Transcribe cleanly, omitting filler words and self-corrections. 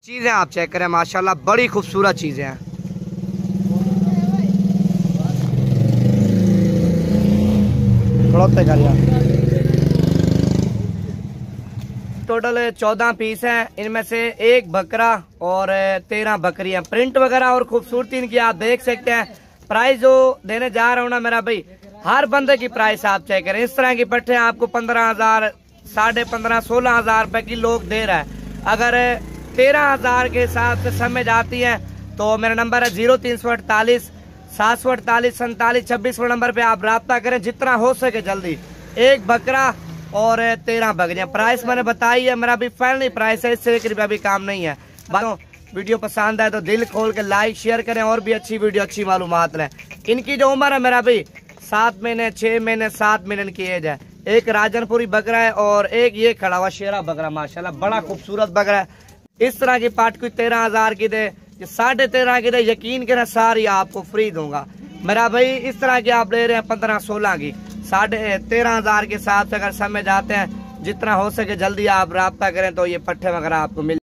चीजें आप चेक करें, माशाल्लाह बड़ी खूबसूरत चीजें हैं। टोटल 14 पीस हैं, इनमें से एक बकरा और 13 बकरियां। प्रिंट वगैरह और खूबसूरती इनकी आप देख सकते हैं। प्राइस जो देने जा रहा हूँ ना मेरा भाई, हर बंदे की प्राइस आप चेक करें। इस तरह की पट्टे आपको 15,000, 15,500, 16,000 रुपए की लोग दे रहा है। अगर 13,000 के हिसाब से समझ आती है तो मेरा नंबर है 0348 748 47 26 नंबर पे आप राब्ता करें जितना हो सके जल्दी। एक बकरा और 13 बकरियां। प्राइस मैंने बताई है, मेरा भी फाइनल प्राइस है, इससे 1 रुपया भी काम नहीं है। वीडियो पसंद आए तो दिल खोल के लाइक शेयर करें और भी अच्छी वीडियो अच्छी मालूमात लें। इनकी जो उम्र है मेरा भाई 7 महीने 6 महीने 7 महीने की एज है। एक राजनपुरी बकरा है और एक ये खड़ा हुआ शेरा बकरा, माशाल्लाह बड़ा खूबसूरत बकरा है। इस तरह की पार्ट कोई 13,000 की दे, 13.5 की दे, यकीन करें सारी आपको फ्री दूंगा मेरा भाई। इस तरह की आप ले रहे हैं 15-16 की, 13,500 के साथ अगर समझ आते हैं जितना हो सके जल्दी आप राब्ता करें तो ये पट्टे वगैरह आपको मिल